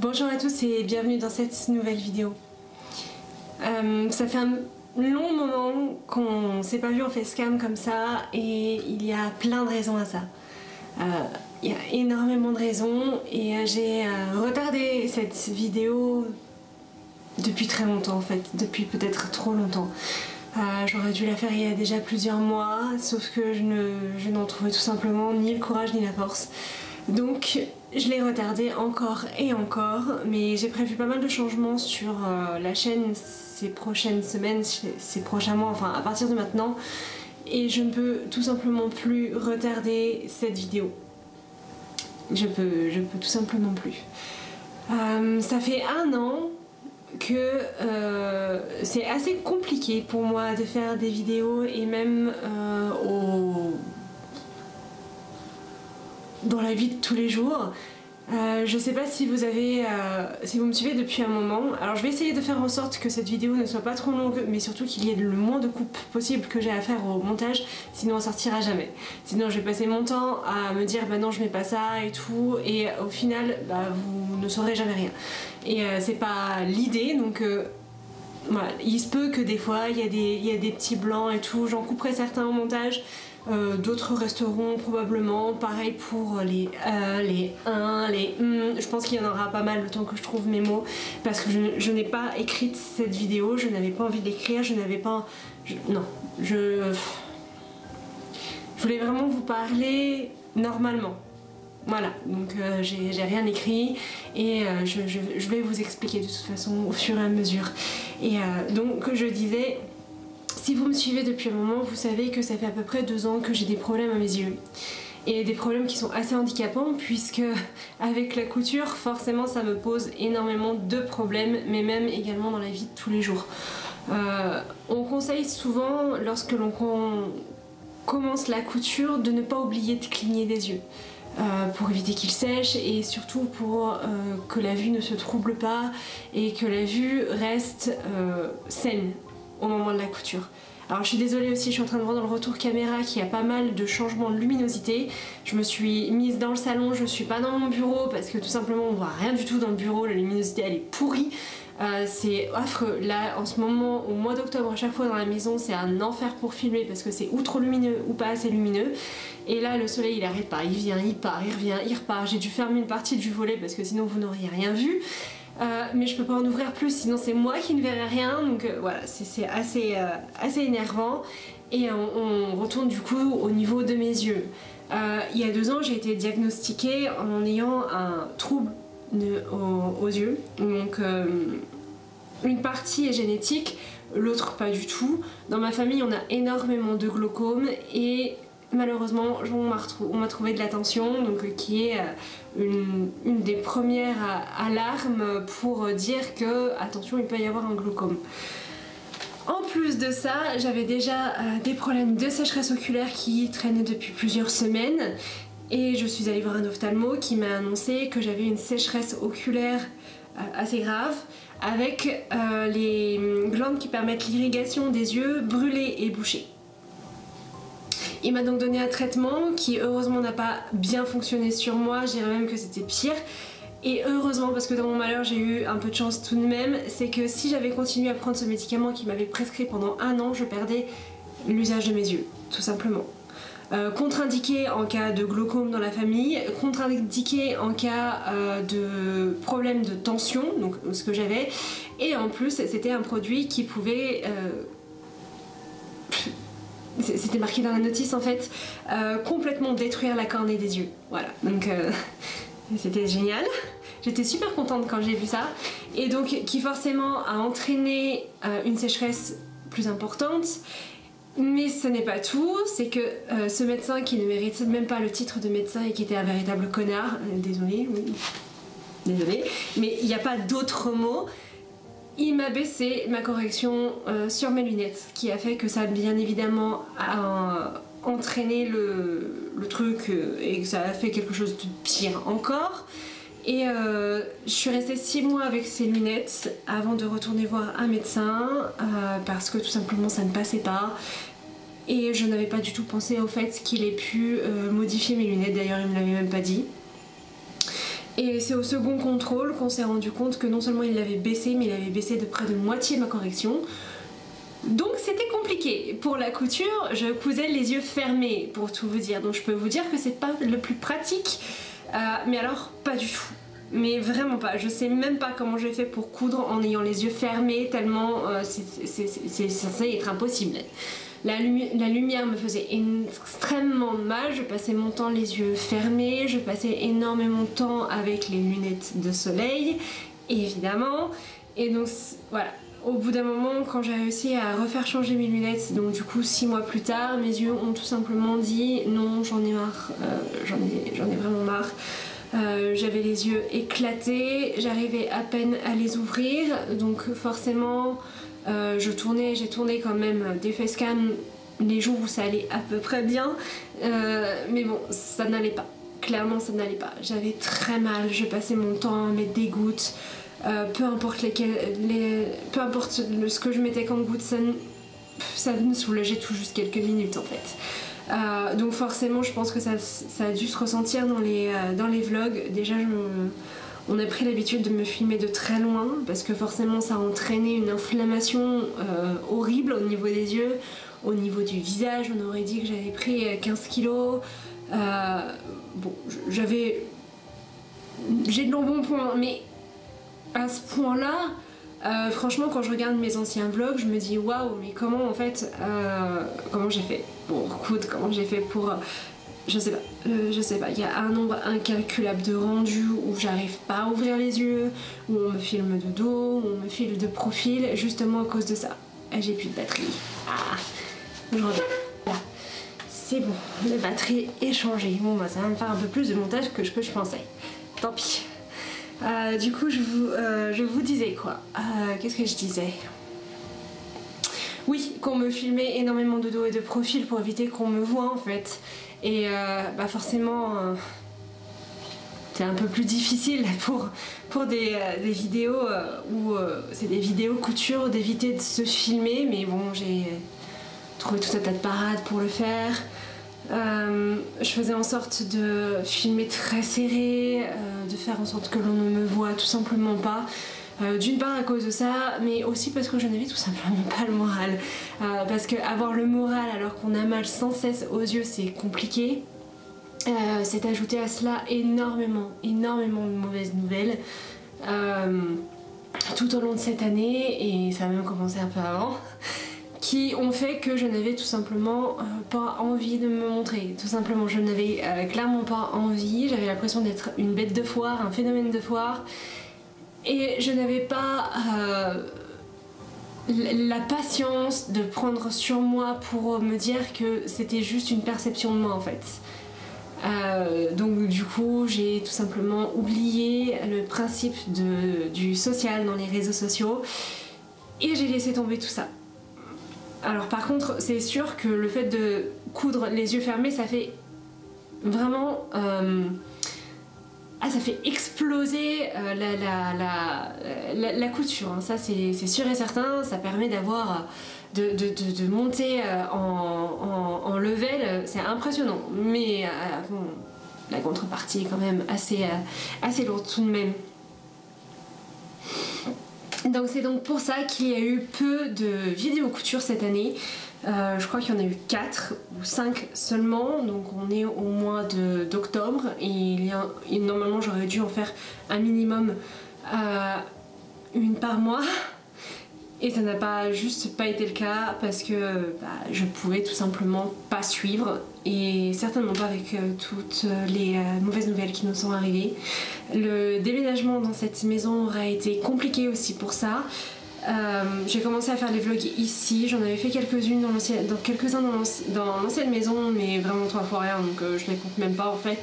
Bonjour à tous et bienvenue dans cette nouvelle vidéo. Ça fait un long moment qu'on s'est pas vu en facecam comme ça et il y a plein de raisons à ça. Il y a énormément de raisons et j'ai retardé cette vidéo depuis très longtemps en fait, depuis peut-être trop longtemps. J'aurais dû la faire il y a déjà plusieurs mois, sauf que je n'en trouvais tout simplement ni le courage ni la force. Donc je l'ai retardé encore et encore, mais j'ai prévu pas mal de changements sur la chaîne ces prochaines semaines, ces prochains mois, enfin à partir de maintenant, et je ne peux tout simplement plus retarder cette vidéo. Je peux tout simplement plus. Ça fait un an que c'est assez compliqué pour moi de faire des vidéos et même dans la vie de tous les jours. Je sais pas si vous me suivez depuis un moment. Alors je vais essayer de faire en sorte que cette vidéo ne soit pas trop longue, mais surtout qu'il y ait le moins de coupes possible que j'ai à faire au montage, sinon on sortira jamais. Sinon je vais passer mon temps à me dire bah non je mets pas ça et tout, et au final bah, vous ne saurez jamais rien. Et c'est pas l'idée, donc voilà, il se peut que des fois il y a des petits blancs et tout, j'en couperai certains au montage. D'autres resteront probablement, pareil pour les je pense qu'il y en aura pas mal le temps que je trouve mes mots, parce que je n'ai pas écrit cette vidéo, je n'avais pas envie de l'écrire, je n'avais pas... je voulais vraiment vous parler normalement. Voilà, donc j'ai rien écrit et je vais vous expliquer de toute façon au fur et à mesure. Et donc je disais... Si vous me suivez depuis un moment, vous savez que ça fait à peu près 2 ans que j'ai des problèmes à mes yeux. Et des problèmes qui sont assez handicapants puisque avec la couture, forcément ça me pose énormément de problèmes, mais même également dans la vie de tous les jours. On conseille souvent, lorsque l'on commence la couture, de ne pas oublier de cligner des yeux. Pour éviter qu'ils sèchent et surtout pour que la vue ne se trouble pas et que la vue reste saine au moment de la couture. Alors je suis désolée aussi, je suis en train de voir dans le retour caméra qu'il y a pas mal de changements de luminosité. Je me suis mise dans le salon, je suis pas dans mon bureau parce que tout simplement on voit rien du tout dans le bureau, la luminosité elle est pourrie. C'est affreux. Là en ce moment, au mois d'octobre, à chaque fois dans la maison c'est un enfer pour filmer parce que c'est ou trop lumineux ou pas assez lumineux. Et là le soleil il arrête pas, il vient, il part, il revient, il repart. J'ai dû fermer une partie du volet parce que sinon vous n'auriez rien vu. Mais je peux pas en ouvrir plus, sinon c'est moi qui ne verrai rien, donc voilà, c'est assez énervant. Et on retourne du coup au niveau de mes yeux. Il y a 2 ans, j'ai été diagnostiquée en ayant un trouble aux yeux. Donc une partie est génétique, l'autre pas du tout. Dans ma famille, on a énormément de glaucome et malheureusement, on m'a trouvé de la tension, donc qui est une des premières alarmes pour dire que, attention, il peut y avoir un glaucome. En plus de ça, j'avais déjà des problèmes de sécheresse oculaire qui traînaient depuis plusieurs semaines et je suis allée voir un ophtalmo qui m'a annoncé que j'avais une sécheresse oculaire assez grave avec les glandes qui permettent l'irrigation des yeux brûlées et bouchées. Il m'a donc donné un traitement qui heureusement n'a pas bien fonctionné sur moi, je dirais même que c'était pire. Et heureusement, parce que dans mon malheur j'ai eu un peu de chance tout de même, c'est que si j'avais continué à prendre ce médicament qui m'avait prescrit pendant 1 an, je perdais l'usage de mes yeux, tout simplement. Contre-indiqué en cas de glaucome dans la famille, contre-indiqué en cas de problème de tension, donc ce que j'avais, et en plus c'était un produit qui pouvait... c'était marqué dans la notice en fait, complètement détruire la cornée des yeux. Voilà, donc c'était génial. J'étais super contente quand j'ai vu ça. Et donc qui forcément a entraîné une sécheresse plus importante. Mais ce n'est pas tout, c'est que ce médecin qui ne mérite même pas le titre de médecin et qui était un véritable connard, désolé, oui, désolé, mais il n'y a pas d'autre mot. Il m'a baissé ma correction sur mes lunettes, ce qui a fait que ça a bien évidemment entraîné le truc et que ça a fait quelque chose de pire encore. Et je suis restée 6 mois avec ces lunettes avant de retourner voir un médecin parce que tout simplement ça ne passait pas. Et je n'avais pas du tout pensé au fait qu'il ait pu modifier mes lunettes, d'ailleurs il me l'avait même pas dit. Et c'est au second contrôle qu'on s'est rendu compte que non seulement il l'avait baissé, mais il avait baissé de près de moitié ma correction. Donc c'était compliqué. Pour la couture, je cousais les yeux fermés, pour tout vous dire. Donc je peux vous dire que c'est pas le plus pratique, mais alors pas du tout. Mais vraiment pas. Je sais même pas comment j'ai fait pour coudre en ayant les yeux fermés, tellement c'est censé être impossible. La lumière me faisait extrêmement mal, je passais mon temps les yeux fermés, je passais énormément de temps avec les lunettes de soleil, évidemment. Et donc voilà, au bout d'un moment, quand j'ai réussi à refaire changer mes lunettes, donc du coup 6 mois plus tard, mes yeux ont tout simplement dit non, j'en ai marre, j'en ai vraiment marre. J'avais les yeux éclatés, j'arrivais à peine à les ouvrir, donc forcément j'ai tourné quand même des facecam les jours où ça allait à peu près bien, mais bon, ça n'allait pas, clairement ça n'allait pas. J'avais très mal, je passais mon temps à mettre des gouttes, peu importe ce que je mettais comme gouttes, ça me soulageait tout juste quelques minutes en fait. Donc forcément je pense que ça a dû se ressentir dans les vlogs. Déjà on a pris l'habitude de me filmer de très loin parce que forcément ça a entraîné une inflammation horrible au niveau des yeux, au niveau du visage. On aurait dit que j'avais pris 15 kilos. Bon, j'ai de l'embonpoint, mais à ce point là, franchement quand je regarde mes anciens vlogs, je me dis waouh, mais comment en fait, comment j'ai fait pour coudre, comment j'ai fait pour... je sais pas, il y a un nombre incalculable de rendus où j'arrive pas à ouvrir les yeux, où on me filme de dos, où on me filme de profil, justement à cause de ça. Et j'ai plus de batterie. Ah, je reviens. Là. C'est bon, la batterie est changée. Bon bah ça va me faire un peu plus de montage que je pensais. Tant pis. Du coup je vous disais quoi, qu'est-ce que je disais? Oui, qu'on me filmait énormément de dos et de profil pour éviter qu'on me voit en fait. Et bah forcément c'est un peu plus difficile pour des vidéos où c'est des vidéos couture d'éviter de se filmer, mais bon j'ai trouvé tout un tas de parades pour le faire. Je faisais en sorte de filmer très serré, de faire en sorte que l'on ne me voit tout simplement pas. D'une part à cause de ça, mais aussi parce que je n'avais tout simplement pas le moral. Parce que avoir le moral alors qu'on a mal sans cesse aux yeux, c'est compliqué. C'est ajouté à cela énormément de mauvaises nouvelles tout au long de cette année, et ça a même commencé un peu avant, qui ont fait que je n'avais tout simplement pas envie de me montrer. Tout simplement, je n'avais clairement pas envie, j'avais l'impression d'être une bête de foire, un phénomène de foire. Et je n'avais pas la patience de prendre sur moi pour me dire que c'était juste une perception de moi en fait. Donc du coup j'ai tout simplement oublié le principe du social dans les réseaux sociaux et j'ai laissé tomber tout ça. Alors par contre c'est sûr que le fait de coudre les yeux fermés, ça fait vraiment... ça fait exploser la couture, hein. Ça c'est sûr et certain, ça permet d'avoir de monter en level, c'est impressionnant, mais bon, la contrepartie est quand même assez lourde tout de même. Donc c'est donc pour ça qu'il y a eu peu de vidéos couture cette année. Je crois qu'il y en a eu 4 ou 5 seulement, donc on est au mois d'octobre et normalement j'aurais dû en faire un minimum une par mois, et ça n'a pas été le cas parce que je pouvais tout simplement pas suivre, et certainement pas avec toutes les mauvaises nouvelles qui nous sont arrivées. Le déménagement dans cette maison aura été compliqué aussi pour ça. J'ai commencé à faire les vlogs ici, j'en avais fait quelques-uns dans l'ancienne maison, mais vraiment 3 fois rien, donc je les compte même pas en fait.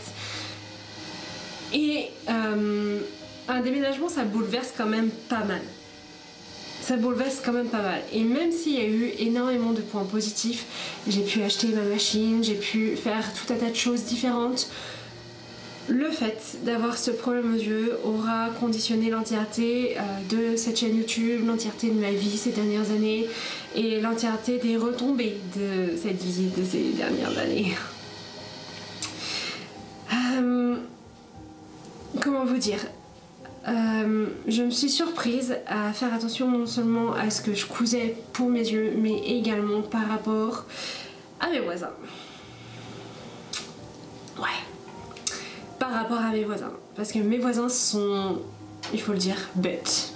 Et un déménagement, ça bouleverse quand même pas mal. Et même s'il y a eu énormément de points positifs, j'ai pu acheter ma machine, j'ai pu faire tout un tas de choses différentes. Le fait d'avoir ce problème aux yeux aura conditionné l'entièreté de cette chaîne YouTube, l'entièreté de ma vie ces dernières années et l'entièreté des retombées de cette vie de ces dernières années. Comment vous dire, je me suis surprise à faire attention non seulement à ce que je cousais pour mes yeux, mais également par rapport à mes voisins. Ouais, par rapport à mes voisins. Parce que mes voisins sont, il faut le dire, bêtes.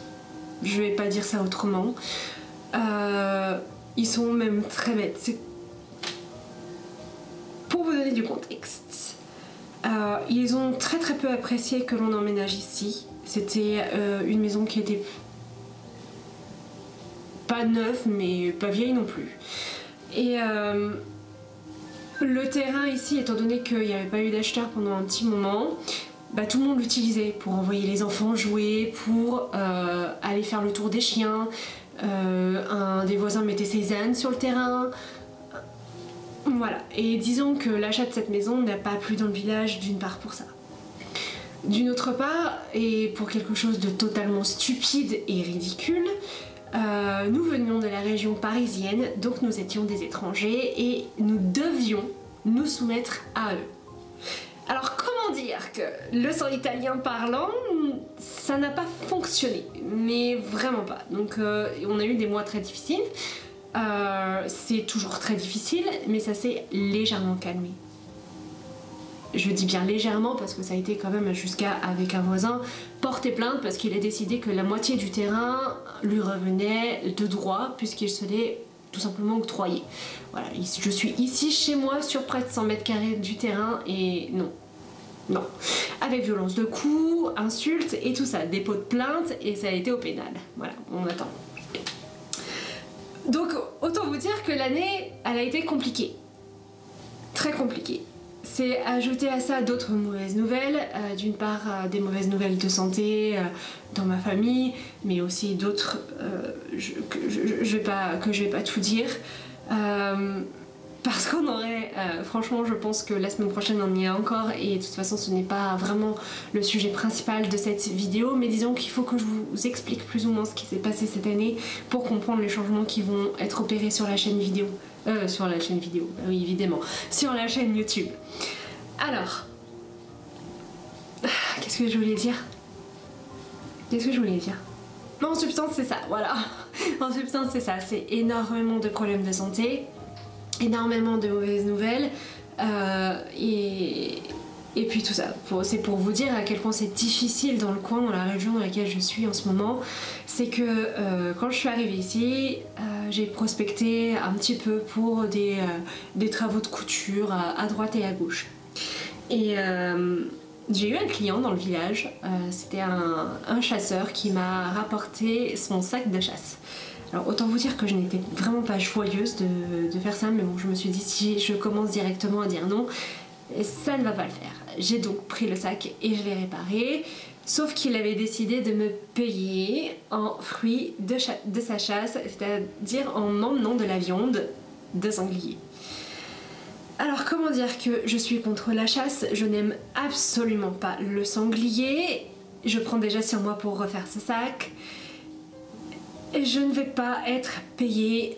Je vais pas dire ça autrement. Ils sont même très bêtes. Pour vous donner du contexte, ils ont très peu apprécié que l'on emménage ici. C'était une maison qui était pas neuve, mais pas vieille non plus. Et le terrain ici, étant donné qu'il n'y avait pas eu d'acheteur pendant un petit moment, bah, tout le monde l'utilisait pour envoyer les enfants jouer, pour aller faire le tour des chiens. Un des voisins mettait ses ânes sur le terrain. Voilà, et disons que l'achat de cette maison n'a pas plu dans le village, d'une part pour ça. D'une autre part, et pour quelque chose de totalement stupide et ridicule, nous venions de la région parisienne, donc nous étions des étrangers et nous devions nous soumettre à eux. Alors comment dire que le sang italien parlant, ça n'a pas fonctionné, mais vraiment pas. Donc on a eu des mois très difficiles. C'est toujours très difficile, mais ça s'est légèrement calmé. Je dis bien légèrement parce que ça a été quand même jusqu'à, avec un voisin, porter plainte parce qu'il a décidé que la moitié du terrain lui revenait de droit puisqu'il se l'est tout simplement octroyé. Voilà, je suis ici chez moi sur près de 100 mètres carrés du terrain et non. Non. Avec violence de coups, insultes et tout ça, dépôt de plainte et ça a été au pénal. Voilà, on attend. Donc autant vous dire que l'année, elle a été compliquée. Très compliquée. C'est ajouter à ça d'autres mauvaises nouvelles, d'une part des mauvaises nouvelles de santé dans ma famille, mais aussi d'autres que je vais pas tout dire. Parce qu'on aurait, franchement je pense que la semaine prochaine on y est encore et de toute façon ce n'est pas vraiment le sujet principal de cette vidéo, mais disons qu'il faut que je vous explique plus ou moins ce qui s'est passé cette année pour comprendre les changements qui vont être opérés sur la chaîne vidéo. Sur la chaîne vidéo, bah oui évidemment, sur la chaîne YouTube. Alors, qu'est-ce que je voulais dire? En substance c'est ça, voilà. En substance c'est ça, c'est énormément de problèmes de santé, énormément de mauvaises nouvelles et puis tout ça. C'est pour vous dire à quel point c'est difficile dans le coin, dans la région dans laquelle je suis en ce moment. C'est que quand je suis arrivée ici, j'ai prospecté un petit peu pour des travaux de couture à droite et à gauche. Et j'ai eu un client dans le village, c'était un chasseur qui m'a rapporté son sac de chasse. Alors autant vous dire que je n'étais vraiment pas joyeuse de faire ça, mais bon je me suis dit si je commence directement à dire non, ça ne va pas le faire. J'ai donc pris le sac et je l'ai réparé, sauf qu'il avait décidé de me payer en fruits de sa chasse, c'est-à-dire en m'emmenant de la viande de sanglier. Alors comment dire que je suis contre la chasse, je n'aime absolument pas le sanglier, je prends déjà sur moi pour refaire ce sac. Je ne vais pas être payée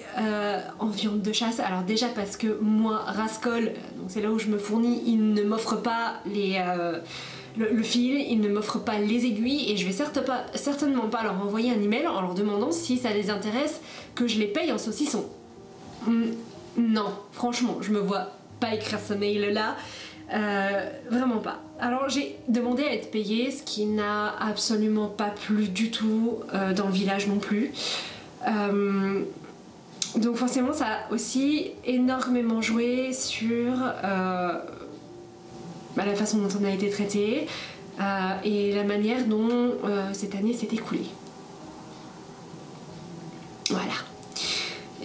en viande de chasse. Alors déjà parce que moi, Rascol, donc c'est là où je me fournis, il ne m'offre pas le fil, il ne m'offre pas les aiguilles et je vais certainement pas leur envoyer un email en leur demandant si ça les intéresse que je les paye en saucisson. Non, franchement, je me vois pas écrire ce mail là. Vraiment pas. Alors j'ai demandé à être payée, ce qui n'a absolument pas plu du tout dans le village non plus. Donc forcément ça a aussi énormément joué sur la façon dont on a été traité et la manière dont cette année s'est écoulée. Voilà.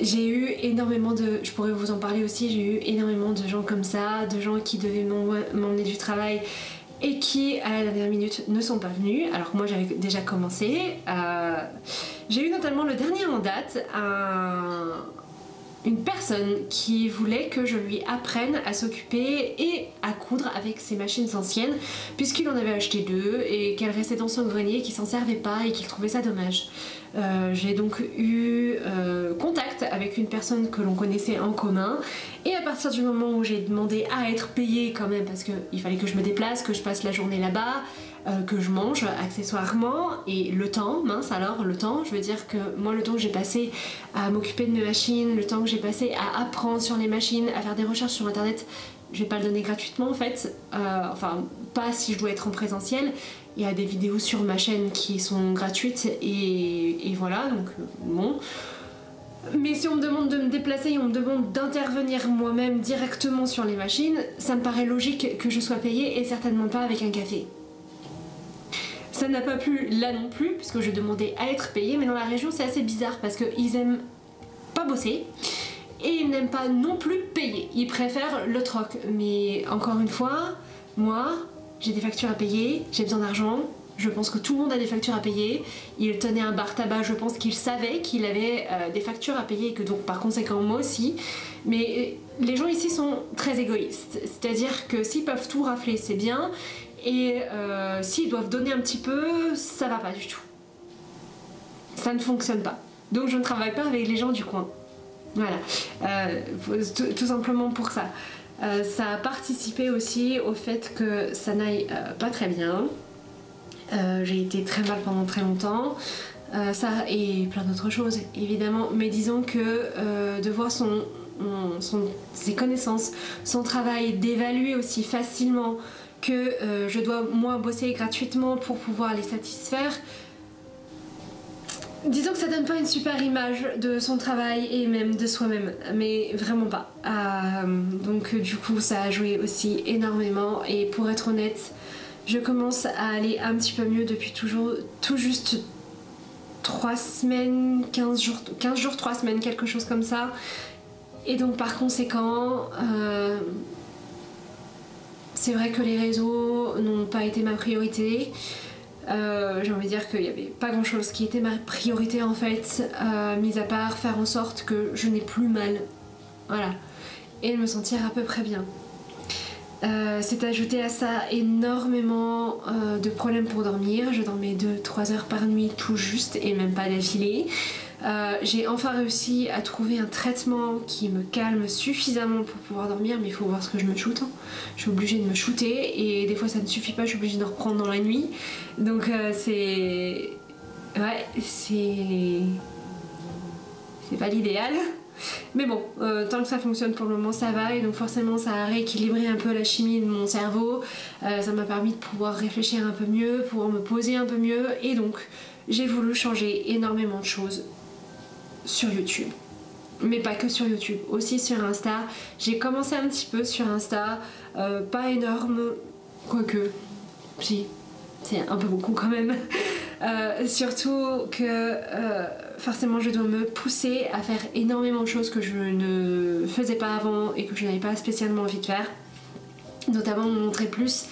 J'ai eu énormément de... Je pourrais vous en parler aussi, j'ai eu énormément de gens comme ça, de gens qui devaient m'emmener du travail et qui, à la dernière minute, ne sont pas venus, alors que moi j'avais déjà commencé. J'ai eu notamment le dernier en date, une personne qui voulait que je lui apprenne à s'occuper et à coudre avec ses machines anciennes, puisqu'il en avait acheté 2 et qu'elles restaient dans son grenier et qu'il s'en servait pas et qu'il trouvait ça dommage. J'ai donc eu contact avec une personne que l'on connaissait en commun et à partir du moment où j'ai demandé à être payée quand même parce qu'il fallait que je me déplace, que je passe la journée là-bas, que je mange accessoirement, et le temps, mince alors, le temps, je veux dire que moi le temps que j'ai passé à m'occuper de mes machines, le temps que j'ai passé à apprendre sur les machines, à faire des recherches sur internet, je vais pas le donner gratuitement en fait, enfin pas si je dois être en présentiel. Il y a des vidéos sur ma chaîne qui sont gratuites et voilà, donc bon. Mais si on me demande de me déplacer et on me demande d'intervenir moi-même directement sur les machines, ça me paraît logique que je sois payée et certainement pas avec un café. Ça n'a pas plu là non plus, puisque je demandais à être payée, mais dans la région c'est assez bizarre parce qu'ils aiment pas bosser et ils n'aiment pas non plus payer. Ils préfèrent le troc. Mais encore une fois, moi, j'ai des factures à payer, j'ai besoin d'argent. Je pense que tout le monde a des factures à payer. Il tenait un bar tabac, je pense qu'il savait qu'il avait des factures à payer et que donc par conséquent moi aussi. Mais les gens ici sont très égoïstes. C'est-à-dire que s'ils peuvent tout rafler, c'est bien. Et s'ils doivent donner un petit peu, ça va pas du tout. Ça ne fonctionne pas. Donc je ne travaille pas avec les gens du coin. Voilà. Tout simplement pour ça. Ça a participé aussi au fait que ça n'aille pas très bien. J'ai été très mal pendant très longtemps, ça et plein d'autres choses évidemment, mais disons que de voir ses connaissances, son travail, d'évaluer aussi facilement que je dois moi bosser gratuitement pour pouvoir les satisfaire, disons que ça donne pas une super image de son travail et même de soi-même, mais vraiment pas. Donc du coup ça a joué aussi énormément, et pour être honnête, je commence à aller un petit peu mieux depuis tout juste 3 semaines, 15 jours, 3 semaines, quelque chose comme ça. Et donc par conséquent, c'est vrai que les réseaux n'ont pas été ma priorité. J'ai envie de dire qu'il n'y avait pas grand chose qui était ma priorité en fait, mis à part faire en sorte que je n'ai plus mal. Voilà. Et me sentir à peu près bien. C'est ajouté à ça énormément de problèmes pour dormir. Je dormais 2-3 heures par nuit tout juste et même pas d'affilée. J'ai enfin réussi à trouver un traitement qui me calme suffisamment pour pouvoir dormir, mais il faut voir ce que je me shoote. Je suis obligée de me shooter et des fois ça ne suffit pas, je suis obligée de reprendre dans la nuit. Donc c'est... Ouais, c'est pas l'idéal. Mais bon, tant que ça fonctionne pour le moment ça va, et donc forcément ça a rééquilibré un peu la chimie de mon cerveau, ça m'a permis de pouvoir réfléchir un peu mieux, pouvoir me poser un peu mieux, et donc j'ai voulu changer énormément de choses sur YouTube. Mais pas que sur YouTube, aussi sur Insta. J'ai commencé un petit peu sur Insta, pas énorme, quoique, si, c'est un peu beaucoup quand même. Surtout que forcément je dois me pousser à faire énormément de choses que je ne faisais pas avant et que je n'avais pas spécialement envie de faire, notamment me montrer plus.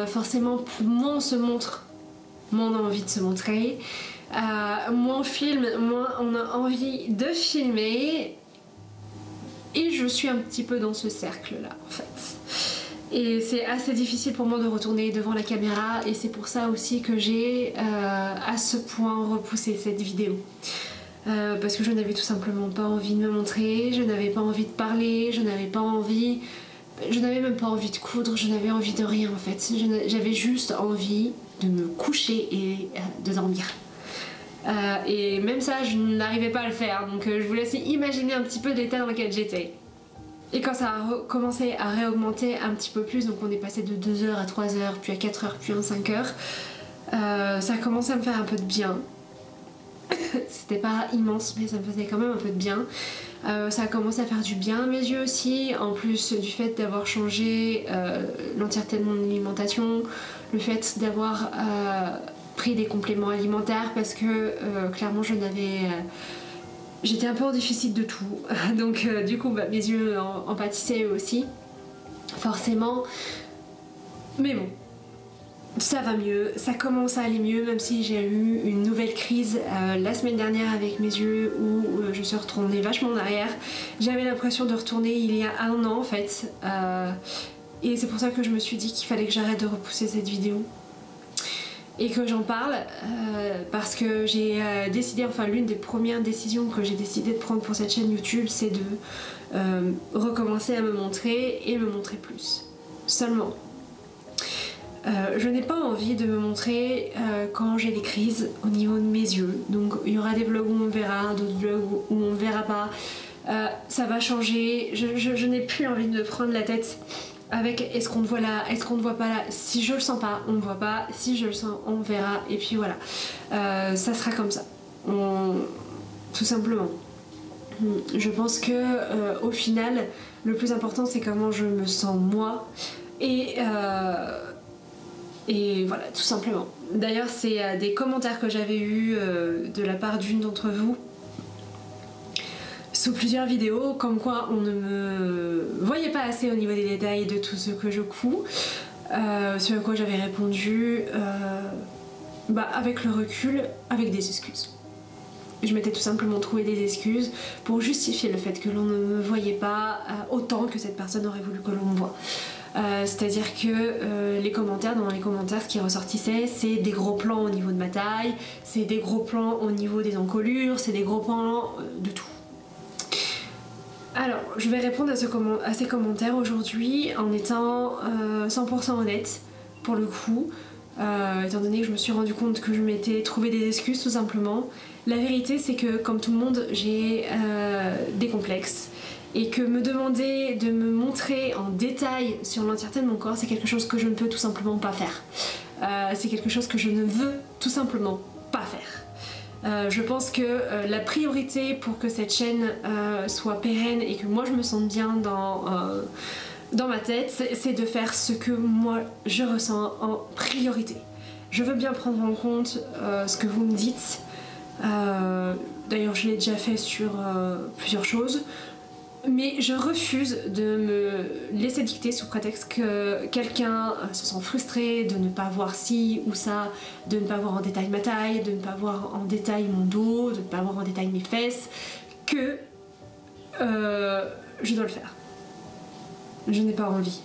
Forcément moins on se montre, moins on a envie de se montrer, moins on filme, moins on a envie de filmer, et je suis un petit peu dans ce cercle là en fait. Et c'est assez difficile pour moi de retourner devant la caméra, et c'est pour ça aussi que j'ai à ce point repoussé cette vidéo. Parce que je n'avais tout simplement pas envie de me montrer, je n'avais pas envie de parler, je n'avais même pas envie de coudre, je n'avais envie de rien en fait. J'avais juste envie de me coucher et de dormir. Et même ça, je n'arrivais pas à le faire, donc je vous laisse imaginer un petit peu l'état dans lequel j'étais. Et quand ça a commencé à réaugmenter un petit peu plus, donc on est passé de 2 heures à 3 heures, puis à 4 heures, puis à 5 heures, ça a commencé à me faire un peu de bien. C'était pas immense, mais ça me faisait quand même un peu de bien. Ça a commencé à faire du bien à mes yeux aussi, en plus du fait d'avoir changé l'entièreté de mon alimentation, le fait d'avoir pris des compléments alimentaires, parce que clairement j'étais un peu en déficit de tout, donc du coup mes yeux en pâtissaient aussi, forcément. Mais bon, ça va mieux, ça commence à aller mieux, même si j'ai eu une nouvelle crise la semaine dernière avec mes yeux, où je suis retournée vachement en arrière. J'avais l'impression de retourner il y a 1 an en fait, et c'est pour ça que je me suis dit qu'il fallait que j'arrête de repousser cette vidéo et que j'en parle, parce que j'ai décidé, enfin l'une des premières décisions que j'ai décidé de prendre pour cette chaîne YouTube, c'est de recommencer à me montrer et me montrer plus, seulement. Je n'ai pas envie de me montrer quand j'ai des crises au niveau de mes yeux. Donc il y aura des vlogs où on verra, d'autres vlogs où on ne verra pas. Ça va changer. Je n'ai plus envie de me prendre la tête avec est-ce qu'on te voit là, est-ce qu'on ne voit pas là. Si je le sens pas, on ne voit pas. Si je le sens, on verra. Et puis voilà. Ça sera comme ça. Tout simplement. Je pense que au final, le plus important c'est comment je me sens moi. Et voilà, tout simplement. D'ailleurs, c'est des commentaires que j'avais eus de la part d'une d'entre vous sous plusieurs vidéos, comme quoi on ne me voyait pas assez au niveau des détails de tout ce que je couds. Ce à quoi j'avais répondu avec le recul, avec des excuses. Je m'étais tout simplement trouvé des excuses pour justifier le fait que l'on ne me voyait pas autant que cette personne aurait voulu que l'on me voie. C'est-à-dire que dans les commentaires, ce qui ressortissait, c'est des gros plans au niveau de ma taille, c'est des gros plans au niveau des encolures, c'est des gros plans de tout. Alors, je vais répondre à ces commentaires aujourd'hui en étant 100% honnête, pour le coup, étant donné que je me suis rendu compte que je m'étais trouvé des excuses tout simplement. La vérité, c'est que, comme tout le monde, j'ai des complexes. Et que me demander de me montrer en détail sur l'entièreté de mon corps, c'est quelque chose que je ne peux tout simplement pas faire. C'est quelque chose que je ne veux tout simplement pas faire. Je pense que la priorité pour que cette chaîne soit pérenne et que moi je me sente bien dans ma tête, c'est de faire ce que moi je ressens en priorité. Je veux bien prendre en compte ce que vous me dites. D'ailleurs, je l'ai déjà fait sur plusieurs choses. Mais je refuse de me laisser dicter sous prétexte que quelqu'un se sent frustré de ne pas voir ci ou ça, de ne pas voir en détail ma taille, de ne pas voir en détail mon dos, de ne pas voir en détail mes fesses, que je dois le faire. Je n'ai pas envie.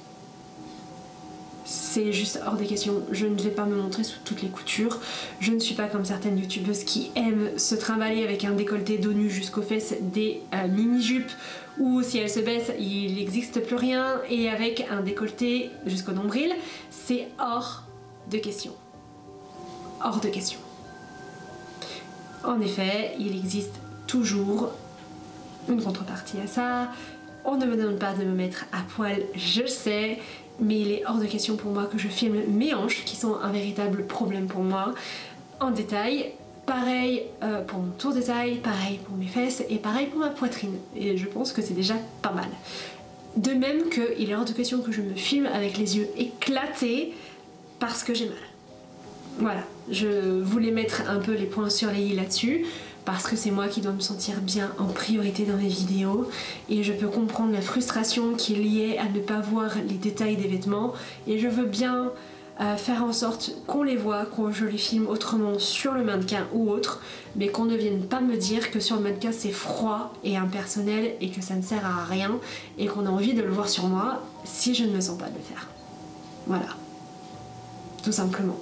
C'est juste hors des questions. Je ne vais pas me montrer sous toutes les coutures. Je ne suis pas comme certaines youtubeuses qui aiment se trimballer avec un décolleté dos nu jusqu'aux fesses, des mini-jupes, ou si elles se baissent, il n'existe plus rien, et avec un décolleté jusqu'au nombril. C'est hors de question. Hors de question. En effet, il existe toujours une contrepartie à ça. On ne me demande pas de me mettre à poil, je le sais, mais il est hors de question pour moi que je filme mes hanches, qui sont un véritable problème pour moi, en détail. Pareil pour mon tour de taille, pareil pour mes fesses et pareil pour ma poitrine. Et je pense que c'est déjà pas mal. De même qu'il est hors de question que je me filme avec les yeux éclatés parce que j'ai mal. Voilà, je voulais mettre un peu les points sur les i là-dessus, parce que c'est moi qui dois me sentir bien en priorité dans mes vidéos, et je peux comprendre la frustration qui est liée à ne pas voir les détails des vêtements, et je veux bien faire en sorte qu'on les voit, que je les filme autrement sur le mannequin ou autre, mais qu'on ne vienne pas me dire que sur le mannequin c'est froid et impersonnel et que ça ne sert à rien, et qu'on a envie de le voir sur moi si je ne me sens pas de le faire. Voilà. Tout simplement.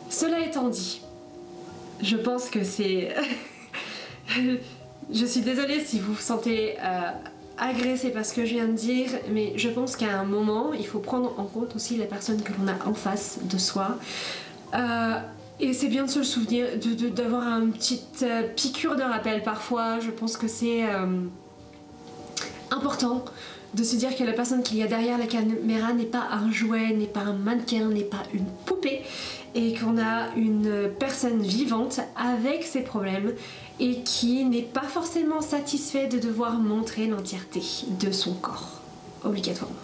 Cela étant dit, je pense que c'est... Je suis désolée si vous vous sentez agressé par ce que je viens de dire, mais je pense qu'à un moment, il faut prendre en compte aussi la personne que l'on a en face de soi. Et c'est bien de se le souvenir, d'avoir une petite piqûre de rappel parfois. Je pense que c'est important de se dire que la personne qu'il y a derrière la caméra n'est pas un jouet, n'est pas un mannequin, n'est pas une poupée, et qu'on a une personne vivante avec ses problèmes et qui n'est pas forcément satisfait de devoir montrer l'entièreté de son corps, obligatoirement.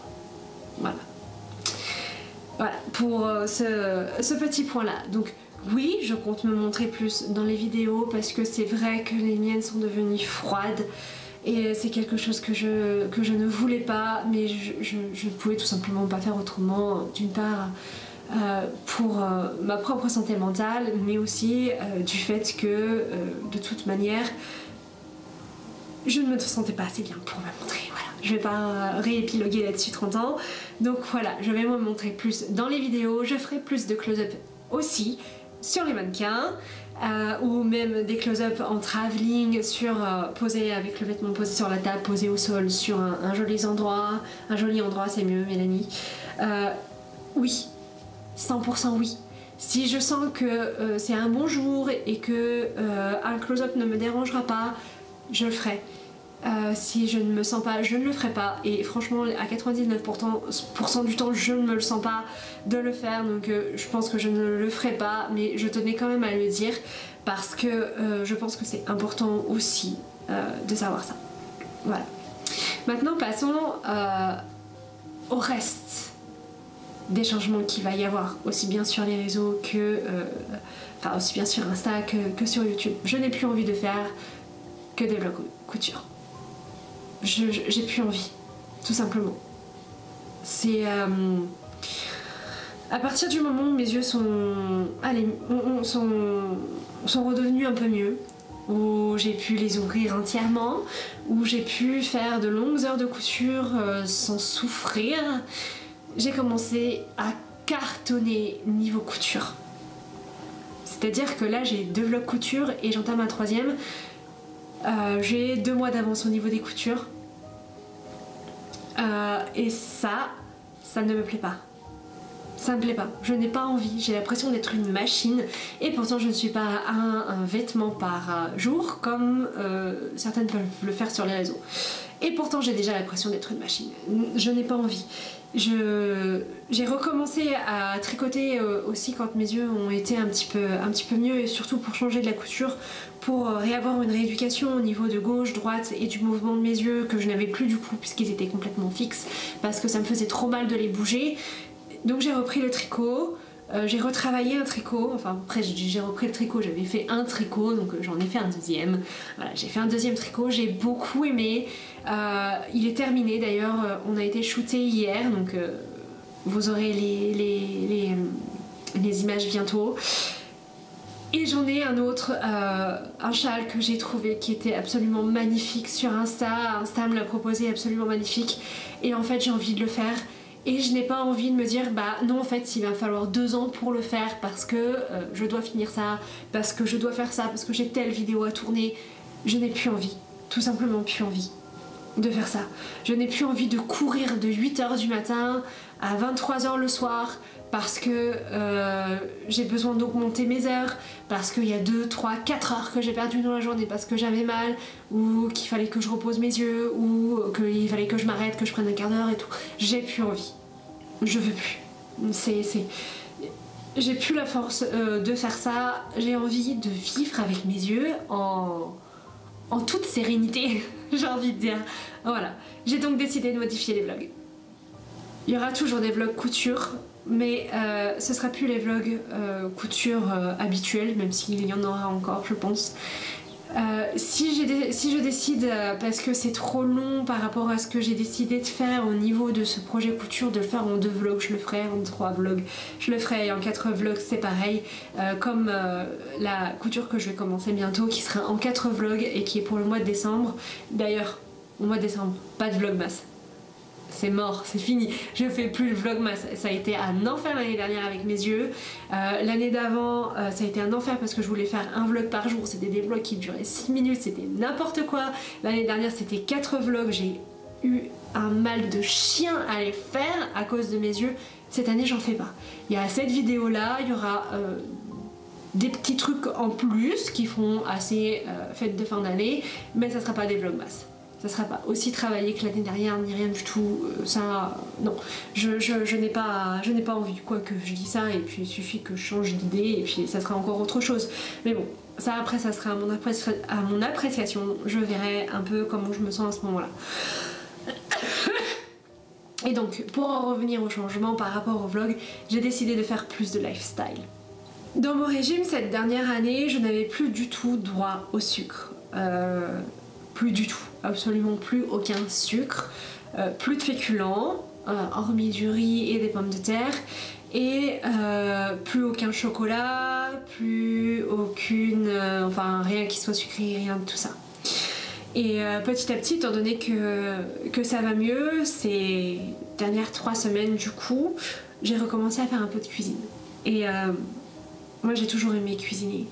Voilà. Voilà, pour ce petit point-là. Donc oui, je compte me montrer plus dans les vidéos parce que c'est vrai que les miennes sont devenues froides. Et c'est quelque chose que je ne voulais pas, mais je ne pouvais tout simplement pas faire autrement, d'une part pour ma propre santé mentale, mais aussi du fait que de toute manière je ne me sentais pas assez bien pour me montrer. Voilà. Je vais pas réépiloguer là-dessus 30 ans, donc voilà, je vais me montrer plus dans les vidéos, je ferai plus de close-up aussi sur les mannequins. Ou même des close-up en travelling posé avec le vêtement posé sur la table, posé au sol sur un joli endroit c'est mieux Mélanie. Oui, 100% oui. Si je sens que c'est un bon jour et que un close-up ne me dérangera pas, je le ferai. Si je ne me sens pas, je ne le ferai pas. Et franchement, à 99% du temps, je ne me le sens pas de le faire. Donc je pense que je ne le ferai pas. Mais je tenais quand même à le dire parce que je pense que c'est important aussi de savoir ça. Voilà. Maintenant, passons au reste des changements qu'il va y avoir, aussi bien sur les réseaux que... enfin, aussi bien sur Insta que sur YouTube. Je n'ai plus envie de faire que des vlogs couture. J'ai plus envie, tout simplement. C'est... à partir du moment où mes yeux sont... Allez, sont redevenus un peu mieux, où j'ai pu les ouvrir entièrement, où j'ai pu faire de longues heures de couture sans souffrir, j'ai commencé à cartonner niveau couture. C'est-à-dire que là j'ai 2 vlogs couture et j'entame un 3e. J'ai 2 mois d'avance au niveau des coutures. Et ça ne me plaît pas. Ça me plaît pas, je n'ai pas envie, j'ai l'impression d'être une machine et pourtant je ne suis pas à un vêtement par jour comme certaines peuvent le faire sur les réseaux. Et pourtant j'ai déjà l'impression d'être une machine, je n'ai pas envie. J'ai recommencé à tricoter aussi quand mes yeux ont été un petit peu mieux et surtout pour changer de la couture, pour réavoir une rééducation au niveau de gauche, droite et du mouvement de mes yeux que je n'avais plus du coup puisqu'ils étaient complètement fixes parce que ça me faisait trop mal de les bouger. Donc j'ai repris le tricot, j'ai retravaillé un tricot, enfin après j'ai repris le tricot, j'avais fait un tricot donc j'en ai fait un 2e. Voilà, j'ai fait un 2e tricot, j'ai beaucoup aimé, il est terminé d'ailleurs, on a été shooté hier donc vous aurez les images bientôt. Et j'en ai un autre, un châle que j'ai trouvé qui était absolument magnifique sur Insta, Insta me l'a proposé absolument magnifique et en fait j'ai envie de le faire. Et je n'ai pas envie de me dire bah non en fait il va falloir 2 ans pour le faire parce que je dois finir ça, parce que je dois faire ça, parce que j'ai telle vidéo à tourner. Je n'ai plus envie, tout simplement plus envie de faire ça. Je n'ai plus envie de courir de 8h du matin à 23h le soir parce que j'ai besoin d'augmenter mes heures, parce qu'il y a 2, 3, 4 heures que j'ai perdu dans la journée parce que j'avais mal, ou qu'il fallait que je repose mes yeux, ou qu'il fallait que je m'arrête, que je prenne un quart d'heure et tout. J'ai plus envie. Je veux plus. J'ai plus la force de faire ça. J'ai envie de vivre avec mes yeux en toute sérénité, j'ai envie de dire. Voilà. J'ai donc décidé de modifier les vlogs. Il y aura toujours des vlogs couture, mais ce sera plus les vlogs couture habituels, même s'il y en aura encore, je pense. Si je décide, parce que c'est trop long par rapport à ce que j'ai décidé de faire au niveau de ce projet couture, de le faire en 2 vlogs, je le ferai en 3 vlogs, je le ferai en 4 vlogs, c'est pareil, comme la couture que je vais commencer bientôt, qui sera en 4 vlogs et qui est pour le mois de décembre. D'ailleurs, au mois de décembre, pas de vlogmas. C'est mort, c'est fini, je fais plus le vlogmas, ça a été un enfer l'année dernière avec mes yeux, l'année d'avant ça a été un enfer parce que je voulais faire un vlog par jour, c'était des vlogs qui duraient 6 minutes, c'était n'importe quoi, l'année dernière c'était 4 vlogs, j'ai eu un mal de chien à les faire à cause de mes yeux, cette année j'en fais pas. Il y a cette vidéo là, il y aura des petits trucs en plus qui feront assez fête de fin d'année, mais ça sera pas des vlogmas. Ça sera pas aussi travaillé que l'année dernière, ni rien du tout, ça... Non, je n'ai pas envie, quoi que je dis ça, et puis il suffit que je change d'idée, et puis ça sera encore autre chose. Mais bon, ça après, ça sera à mon appréciation, je verrai un peu comment je me sens à ce moment-là. Et donc, pour en revenir au changement par rapport au vlog, j'ai décidé de faire plus de lifestyle. Dans mon régime, cette dernière année, je n'avais plus du tout droit au sucre. Plus du tout, absolument plus aucun sucre, plus de féculents, hormis du riz et des pommes de terre, et plus aucun chocolat, plus aucune, enfin rien qui soit sucré, rien de tout ça. Et petit à petit, étant donné que ça va mieux, ces dernières 3 semaines du coup, j'ai recommencé à faire un peu de cuisine. Et moi j'ai toujours aimé cuisiner.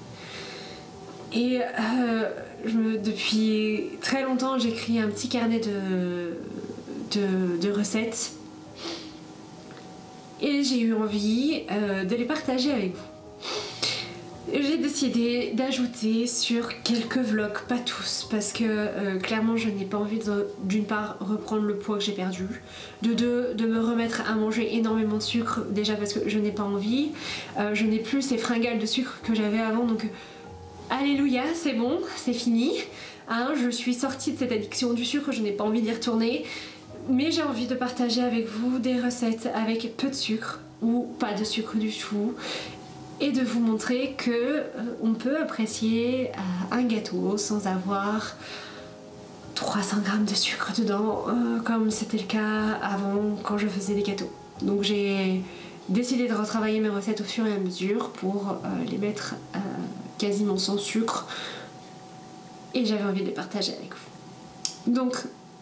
Et depuis très longtemps, j'écris un petit carnet de recettes. et j'ai eu envie de les partager avec vous. J'ai décidé d'ajouter sur quelques vlogs, pas tous, parce que clairement je n'ai pas envie d'une part reprendre le poids que j'ai perdu, de deux de me remettre à manger énormément de sucre, déjà parce que je n'ai pas envie, je n'ai plus ces fringales de sucre que j'avais avant, donc alléluia, c'est bon, c'est fini, hein, je suis sortie de cette addiction du sucre, je n'ai pas envie d'y retourner, mais j'ai envie de partager avec vous des recettes avec peu de sucre ou pas de sucre du tout, et de vous montrer que on peut apprécier un gâteau sans avoir 300 grammes de sucre dedans, comme c'était le cas avant quand je faisais des gâteaux. Donc j'ai décidé de retravailler mes recettes au fur et à mesure pour les mettre quasiment sans sucre, et j'avais envie de les partager avec vous. Donc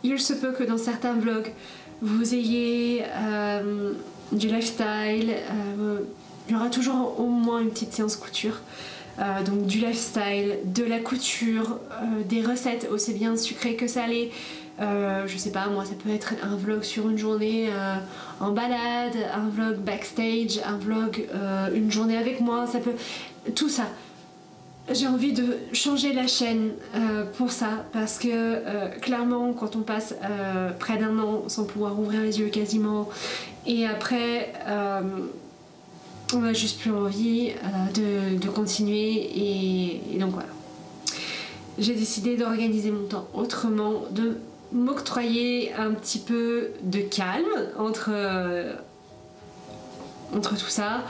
il se peut que dans certains vlogs vous ayez du lifestyle, il y aura toujours au moins une petite séance couture, donc du lifestyle, de la couture, des recettes aussi bien sucrées que salées. Je sais pas, moi ça peut être un vlog sur une journée en balade, un vlog backstage, un vlog une journée avec moi, ça peut... tout ça. J'ai envie de changer la chaîne pour ça, parce que clairement quand on passe près d'un an sans pouvoir ouvrir les yeux quasiment, et après on n'a juste plus envie de continuer, et donc voilà. J'ai décidé d'organiser mon temps autrement, de m'octroyer un petit peu de calme entre tout ça,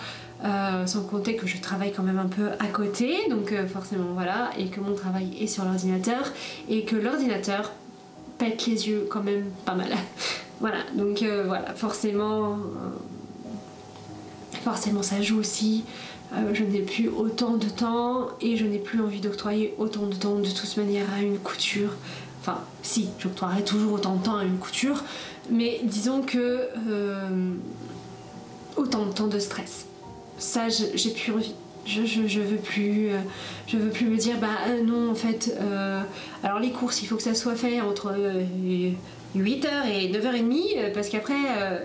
sans compter que je travaille quand même un peu à côté, donc forcément voilà, et que mon travail est sur l'ordinateur, et que l'ordinateur pète les yeux quand même pas mal. Voilà, donc voilà, forcément ça joue aussi. Je n'ai plus autant de temps et je n'ai plus envie d'octroyer autant de temps de toute manière à une couture. Enfin, si, j'octroierai toujours autant de temps à une couture, mais disons que autant de temps de stress. Ça, j'ai plus envie. Je veux plus me dire non en fait alors les courses il faut que ça soit fait entre 8h et 9h30 parce qu'après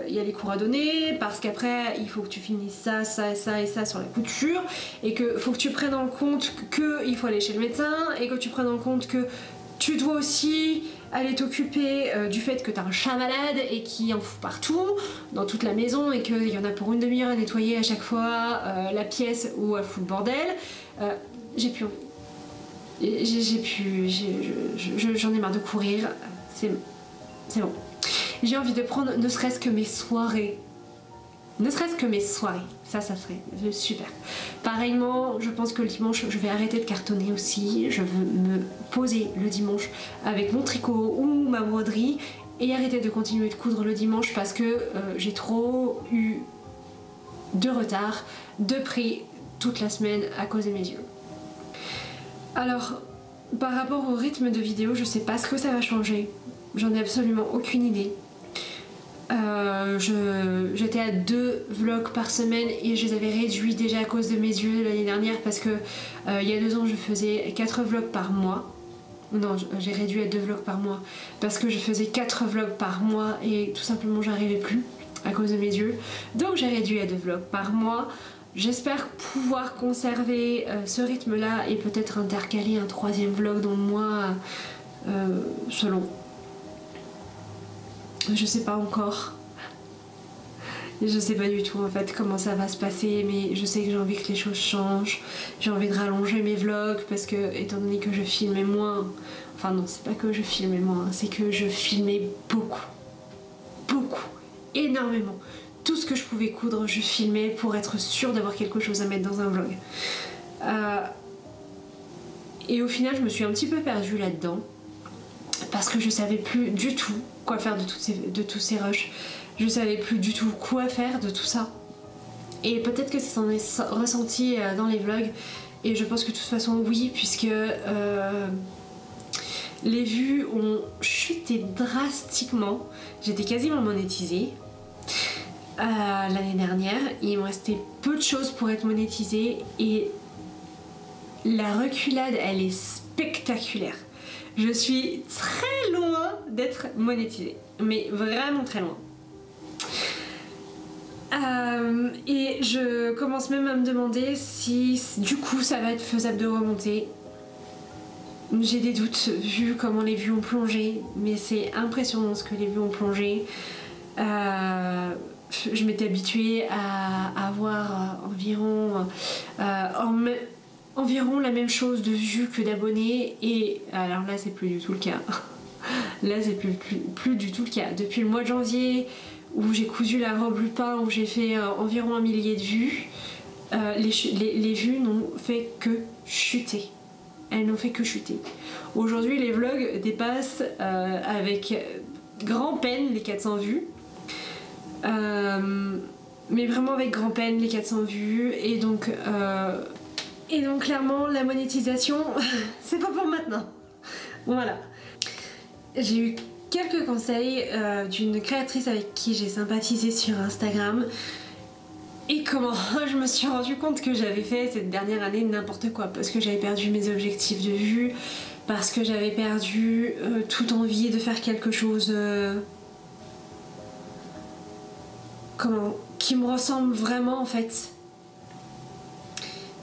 il y a les cours à donner, parce qu'après il faut que tu finisses ça et ça sur la couture, et que faut que tu prennes en compte qu'il faut aller chez le médecin, et que tu prennes en compte que tu dois aussi aller t'occuper du fait que t'as un chat malade et qui en fout partout dans toute la maison, et qu'il y en a pour une demi-heure à nettoyer à chaque fois la pièce où elle fout le bordel. J'ai plus envie. J'en ai marre de courir. C'est bon. J'ai envie de prendre ne serait-ce que mes soirées. Ça serait super. Pareillement, je pense que le dimanche, je vais arrêter de cartonner aussi. Je veux me poser le dimanche avec mon tricot ou ma broderie et arrêter de continuer de coudre le dimanche, parce que j'ai trop eu de retard, de prix toute la semaine à cause de mes yeux. Alors, par rapport au rythme de vidéo, je sais pas ce que ça va changer. J'en ai absolument aucune idée. J'étais à 2 vlogs par semaine et je les avais réduits déjà à cause de mes yeux l'année dernière, parce que il y a 2 ans je faisais 4 vlogs par mois. Non, j'ai réduit à 2 vlogs par mois parce que je faisais 4 vlogs par mois et tout simplement j'arrivais plus à cause de mes yeux. Donc j'ai réduit à 2 vlogs par mois. J'espère pouvoir conserver ce rythme là et peut-être intercaler un 3e vlog dans le mois selon. Je sais pas encore. Je sais pas du tout en fait comment ça va se passer, mais je sais que j'ai envie que les choses changent. J'ai envie de rallonger mes vlogs parce que, étant donné que je filmais moins, enfin non, c'est pas que je filmais moins, c'est que je filmais beaucoup, énormément. Tout ce que je pouvais coudre, je filmais pour être sûre d'avoir quelque chose à mettre dans un vlog. Et au final, je me suis un petit peu perdue là-dedans parce que je savais plus du tout quoi faire de tous ces rushs. Je savais plus du tout quoi faire de tout ça. Et peut-être que ça s'en est ressenti dans les vlogs. Et je pense que de toute façon oui, puisque les vues ont chuté drastiquement. J'étais quasiment monétisée l'année dernière. Il me restait peu de choses pour être monétisée. Et la reculade, elle est spectaculaire. Je suis très loin d'être monétisée. Mais vraiment très loin. Et je commence même à me demander si du coup ça va être faisable de remonter. J'ai des doutes vu comment les vues ont plongé, mais c'est impressionnant ce que les vues ont plongé. Je m'étais habituée à avoir environ la même chose de vues que d'abonnés, et alors là c'est plus du tout le cas. Là c'est plus du tout le cas. Depuis le mois de janvier où j'ai cousu la robe Lupin, où j'ai fait environ 1 millier de vues, les vues n'ont fait que chuter. Elles n'ont fait que chuter. Aujourd'hui les vlogs dépassent avec grand peine les 400 vues. Mais vraiment avec grand peine les 400 vues, et donc clairement la monétisation c'est pas pour maintenant. Voilà. J'ai eu quelques conseils d'une créatrice avec qui j'ai sympathisé sur Instagram, et comment je me suis rendu compte que j'avais fait cette dernière année n'importe quoi, parce que j'avais perdu mes objectifs de vue, parce que j'avais perdu toute envie de faire quelque chose qui me ressemble vraiment en fait.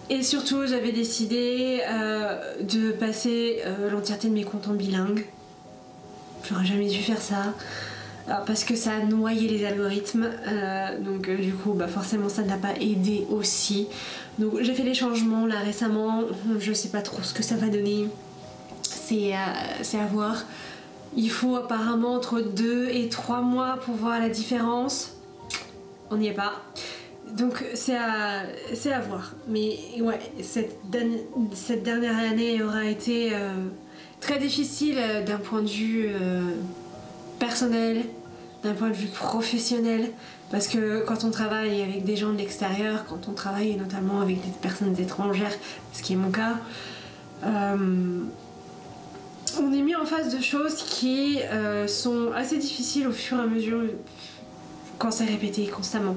Et surtout j'avais décidé de passer l'entièreté de mes comptes en bilingue. J'aurais jamais dû faire ça parce que ça a noyé les algorithmes, donc du coup forcément ça n'a pas aidé aussi. Donc j'ai fait les changements là récemment, je sais pas trop ce que ça va donner, c'est à voir. Il faut apparemment entre 2 et 3 mois pour voir la différence. On n'y est pas. Donc c'est à voir. Mais ouais, cette dernière année aura été très difficile d'un point de vue personnel, d'un point de vue professionnel, parce que quand on travaille avec des gens de l'extérieur, quand on travaille notamment avec des personnes étrangères, ce qui est mon cas, on est mis en face de choses qui sont assez difficiles au fur et à mesure quand c'est répété constamment.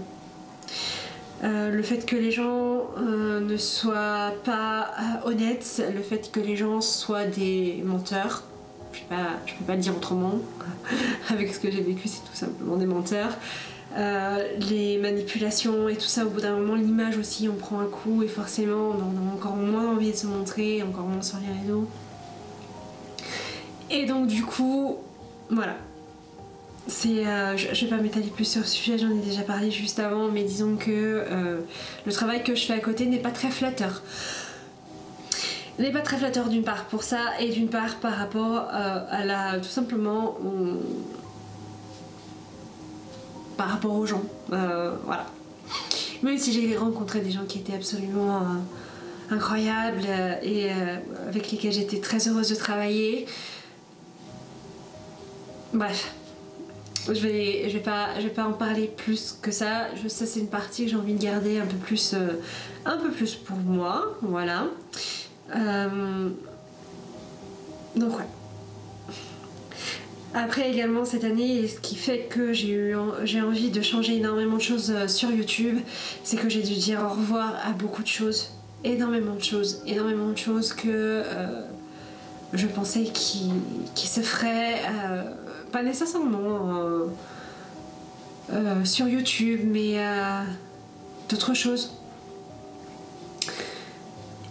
Le fait que les gens ne soient pas honnêtes, le fait que les gens soient des menteurs, je peux pas le dire autrement, avec ce que j'ai vécu, c'est tout simplement des menteurs. Les manipulations et tout ça, au bout d'un moment, l'image aussi, on prend un coup, et forcément on a encore moins envie de se montrer, encore moins sur les réseaux. Et donc du coup, voilà. Je vais pas m'étaler plus sur ce sujet, j'en ai déjà parlé juste avant, mais disons que le travail que je fais à côté n'est pas très flatteur. N'est pas très flatteur d'une part pour ça, et d'une part par rapport tout simplement par rapport aux gens. Voilà. Même si j'ai rencontré des gens qui étaient absolument incroyables et avec lesquels j'étais très heureuse de travailler. Bref. Je vais pas en parler plus que ça. Ça c'est une partie que j'ai envie de garder un peu plus pour moi, voilà. Donc ouais. Après également cette année, ce qui fait que j'ai envie de changer énormément de choses sur YouTube, c'est que j'ai dû dire au revoir à beaucoup de choses, énormément de choses que je pensais qui se feraient. Pas nécessairement sur YouTube, mais d'autres choses.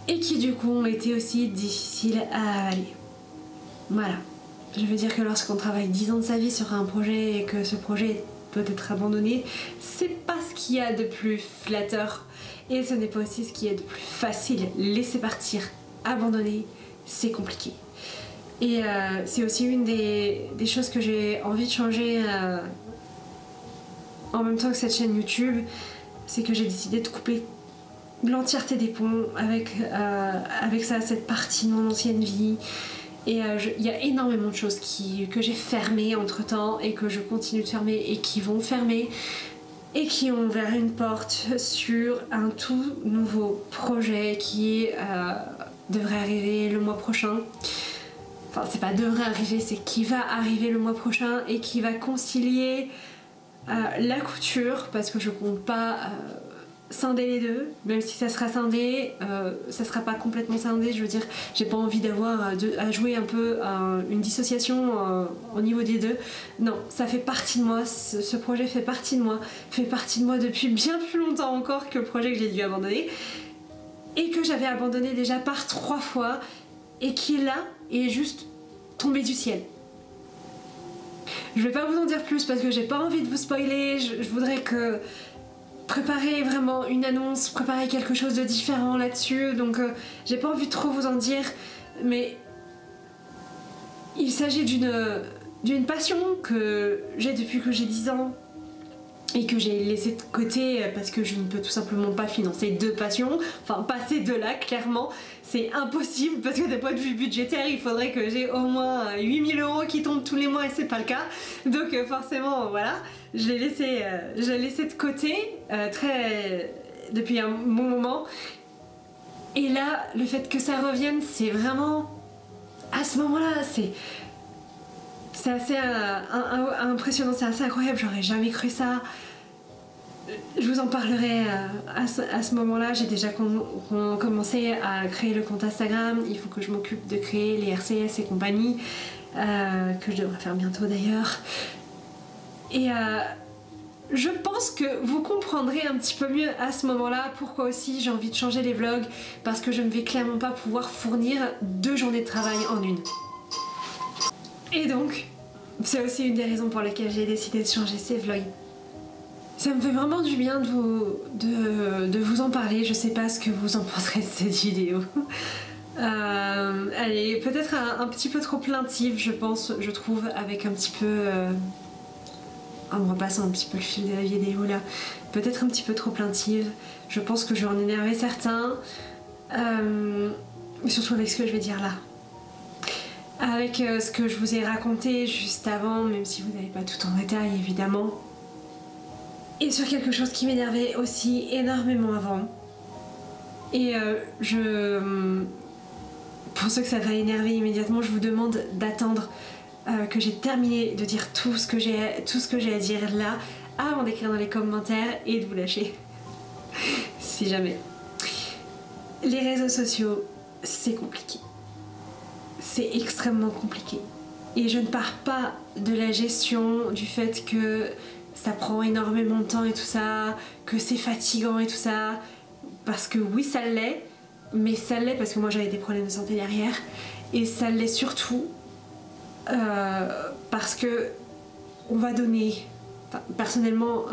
Et qui du coup ont été aussi difficiles à avaler. Voilà. Je veux dire que lorsqu'on travaille 10 ans de sa vie sur un projet et que ce projet peut être abandonné, c'est pas ce qu'il y a de plus flatteur. Et ce n'est pas aussi ce qu'il y a de plus facile. Laisser partir, abandonner, c'est compliqué. Et c'est aussi une des choses que j'ai envie de changer en même temps que cette chaîne YouTube, c'est que j'ai décidé de couper l'entièreté des ponts avec cette partie de mon ancienne vie. Et il y a énormément de choses que j'ai fermées entre temps et que je continue de fermer et qui vont fermer et qui ont ouvert une porte sur un tout nouveau projet qui devrait arriver le mois prochain. Enfin, c'est pas devrait arriver, c'est qui va arriver le mois prochain et qui va concilier la couture, parce que je compte pas scinder les deux, même si ça sera scindé, ça sera pas complètement scindé, je veux dire, j'ai pas envie d'avoir à jouer un peu une dissociation au niveau des deux. Non, ça fait partie de moi, ce projet fait partie de moi depuis bien plus longtemps encore que le projet que j'ai dû abandonner, et que j'avais abandonné déjà par 3 fois, et qui est là, et est juste tombé du ciel. Je vais pas vous en dire plus parce que j'ai pas envie de vous spoiler, je voudrais que préparer vraiment une annonce, préparer quelque chose de différent là-dessus, donc j'ai pas envie de trop vous en dire, mais il s'agit d'une passion que j'ai depuis que j'ai 10 ans et que j'ai laissé de côté parce que je ne peux tout simplement pas financer 2 passions, enfin passer de là clairement, c'est impossible parce que d'un point de vue budgétaire il faudrait que j'ai au moins 8 000 € qui tombent tous les mois et c'est pas le cas, donc forcément voilà, je l'ai laissé de côté depuis un bon moment, et là le fait que ça revienne c'est vraiment à ce moment là, c'est assez impressionnant, c'est assez incroyable, j'aurais jamais cru ça. Je vous en parlerai à ce moment-là. J'ai déjà commencé à créer le compte Instagram, il faut que je m'occupe de créer les RCS et compagnie, que je devrais faire bientôt d'ailleurs. Et je pense que vous comprendrez un petit peu mieux à ce moment-là pourquoi aussi j'ai envie de changer les vlogs, parce que je ne vais clairement pas pouvoir fournir 2 journées de travail en une. Et donc, c'est aussi une des raisons pour lesquelles j'ai décidé de changer ces vlogs. Ça me fait vraiment du bien de vous en parler, je sais pas ce que vous en penserez de cette vidéo. Elle est peut-être un petit peu trop plaintive, je trouve, avec un petit peu... en repassant un petit peu le fil de la vidéo là. Peut-être un petit peu trop plaintive, je pense que je vais en énerver certains, surtout avec ce que je vais dire là. Avec ce que je vous ai raconté juste avant, même si vous n'avez pas tout en détail évidemment. Et sur quelque chose qui m'énervait aussi énormément avant. Et pour ceux que ça va énerver immédiatement, je vous demande d'attendre que j'ai terminé de dire tout ce que j'ai à dire là, avant d'écrire dans les commentaires et de vous lâcher. Si jamais. Les réseaux sociaux, c'est compliqué. C'est extrêmement compliqué. Et je ne pars pas de la gestion du fait que ça prend énormément de temps et tout ça, que c'est fatigant et tout ça, parce que oui ça l'est, mais ça l'est parce que moi j'avais des problèmes de santé derrière, et ça l'est surtout parce que on va donner... Enfin, personnellement,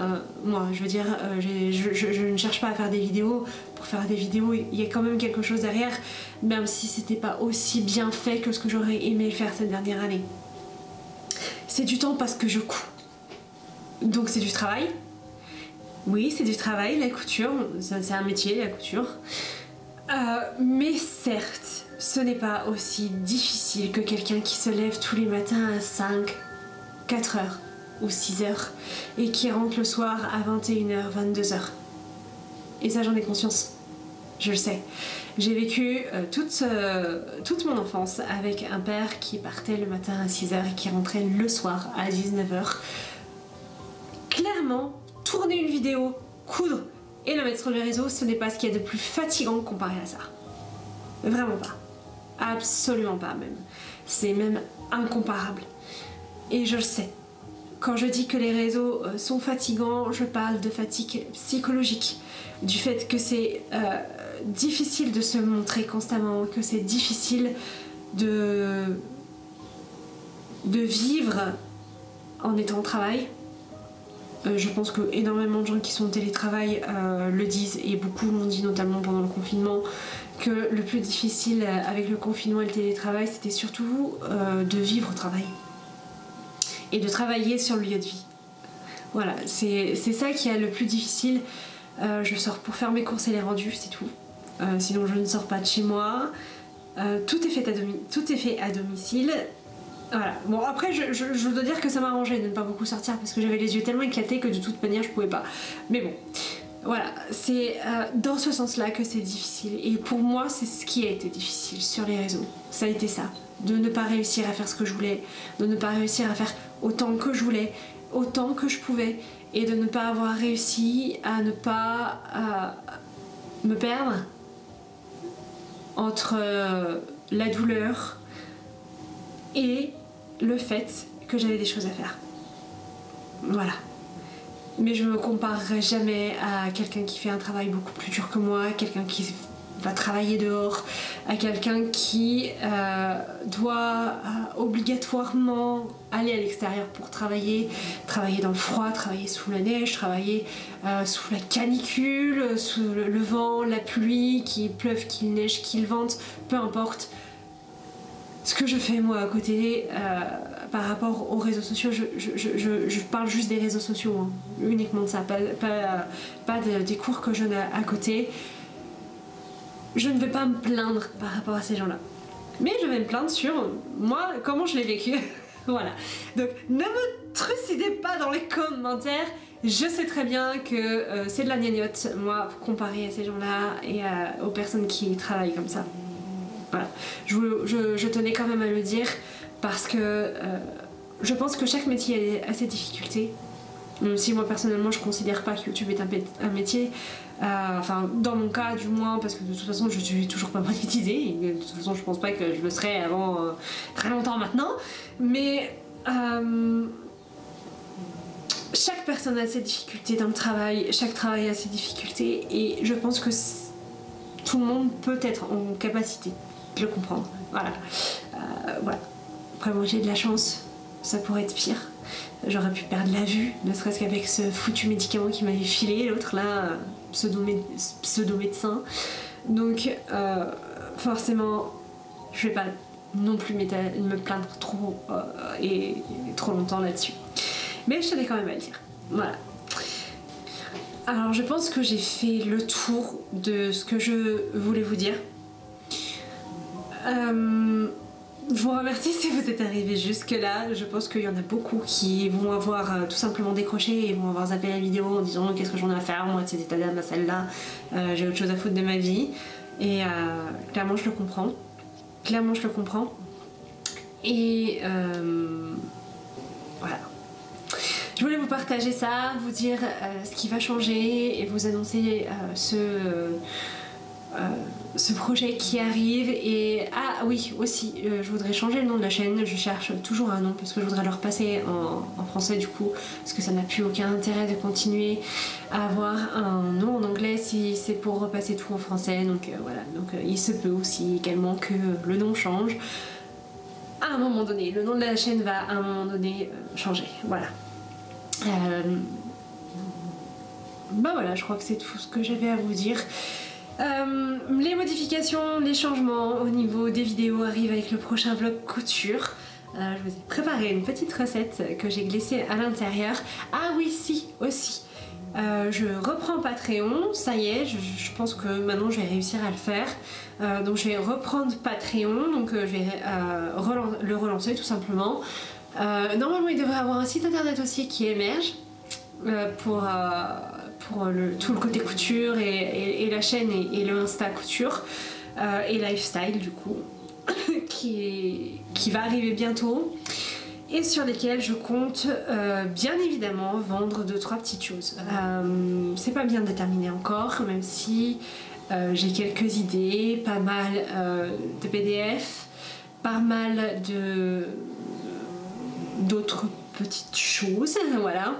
moi, je veux dire, je ne cherche pas à faire des vidéos pour faire des vidéos, il y a quand même quelque chose derrière, même si c'était pas aussi bien fait que ce que j'aurais aimé faire cette dernière année. C'est du temps parce que je couds. Donc c'est du travail. Oui, c'est du travail, la couture, c'est un métier, la couture. Mais certes, ce n'est pas aussi difficile que quelqu'un qui se lève tous les matins à 5, 4 heures ou 6 heures et qui rentre le soir à 21h, 22h. Et ça, j'en ai conscience. Je le sais. J'ai vécu toute mon enfance avec un père qui partait le matin à 6h et qui rentrait le soir à 19h. Clairement, tourner une vidéo, coudre et le mettre sur les réseaux, ce n'est pas ce qu'il y a de plus fatigant comparé à ça. Vraiment pas. Absolument pas même. C'est même incomparable. Et je le sais. Quand je dis que les réseaux sont fatigants, je parle de fatigue psychologique. Du fait que c'est difficile de se montrer constamment, que c'est difficile de vivre en étant au travail. Je pense que énormément de gens qui sont au télétravail le disent, et beaucoup l'ont dit notamment pendant le confinement, que le plus difficile avec le confinement et le télétravail, c'était surtout de vivre au travail et de travailler sur le lieu de vie. Voilà, c'est ça qui est le plus difficile. Je sors pour faire mes courses et les rendus, c'est tout. Sinon je ne sors pas de chez moi. Tout est fait à domicile. Voilà. Bon, après je dois dire que ça m'arrangeait de ne pas beaucoup sortir parce que j'avais les yeux tellement éclatés que de toute manière je pouvais pas. Mais bon, voilà, c'est dans ce sens-là que c'est difficile. Et pour moi, c'est ce qui a été difficile sur les réseaux. Ça a été ça. De ne pas réussir à faire ce que je voulais, de ne pas réussir à faire autant que je voulais, autant que je pouvais et de ne pas avoir réussi à ne pas me perdre entre la douleur et le fait que j'avais des choses à faire. Voilà. Mais je me comparerai jamais à quelqu'un qui fait un travail beaucoup plus dur que moi, quelqu'un qui va travailler dehors, à quelqu'un qui doit obligatoirement aller à l'extérieur pour travailler dans le froid, travailler sous la neige, travailler sous la canicule, sous le vent, la pluie, qu'il pleuve, qu'il neige, qu'il vente, peu importe. Ce que je fais moi à côté par rapport aux réseaux sociaux, je parle juste des réseaux sociaux, hein, uniquement de ça, pas des cours que je donne à côté. Je ne vais pas me plaindre par rapport à ces gens-là. Mais je vais me plaindre sur moi, comment je l'ai vécu. Voilà. Donc ne me trucidez pas dans les commentaires. Je sais très bien que c'est de la gnognotte, moi, comparé à ces gens-là et aux personnes qui travaillent comme ça. Voilà. Je tenais quand même à le dire parce que je pense que chaque métier a ses difficultés. Même si moi personnellement je considère pas que YouTube est un métier, enfin dans mon cas du moins, parce que de toute façon je suis toujours pas monétisée, et de toute façon je pense pas que je le serai avant très longtemps maintenant, mais chaque personne a ses difficultés dans le travail, chaque travail a ses difficultés, et je pense que tout le monde peut être en capacité de le comprendre. Voilà. Voilà. Après moi j'ai de la chance, ça pourrait être pire. J'aurais pu perdre la vue, ne serait-ce qu'avec ce foutu médicament qui m'avait filé, l'autre là, pseudo-médecin. Donc forcément, je vais pas non plus me plaindre trop et trop longtemps là-dessus. Mais je tenais quand même à le dire. Voilà. Alors je pense que j'ai fait le tour de ce que je voulais vous dire. Je vous remercie si vous êtes arrivés jusque là. Je pense qu'il y en a beaucoup qui vont avoir tout simplement décroché et vont avoir zappé la vidéo en disant qu'est-ce que j'en ai à faire moi de cet état d'âme à celle-là, j'ai autre chose à foutre de ma vie. Et clairement je le comprends. Clairement je le comprends. Et voilà. Je voulais vous partager ça, vous dire ce qui va changer et vous annoncer ce projet qui arrive. Et ah oui aussi je voudrais changer le nom de la chaîne, je cherche toujours un nom parce que je voudrais le repasser en français du coup, parce que ça n'a plus aucun intérêt de continuer à avoir un nom en anglais si c'est pour repasser tout en français. Donc voilà, donc il se peut aussi également que le nom change à un moment donné, le nom de la chaîne va à un moment donné changer. Voilà. Bah voilà, je crois que c'est tout ce que j'avais à vous dire. Les modifications, les changements au niveau des vidéos arrivent avec le prochain vlog couture. Je vous ai préparé une petite recette que j'ai glissée à l'intérieur. Ah oui, si, aussi. Je reprends Patreon, ça y est, je pense que maintenant je vais réussir à le faire. Donc je vais reprendre Patreon, donc je vais le relancer tout simplement. Normalement il devrait avoir un site internet aussi qui émerge pour tout le côté couture et la chaîne et le Insta couture et lifestyle du coup qui va arriver bientôt et sur lesquels je compte bien évidemment vendre 2-3 petites choses. C'est pas bien déterminé encore, même si j'ai quelques idées, pas mal de PDF, pas mal d'autres petites choses, voilà.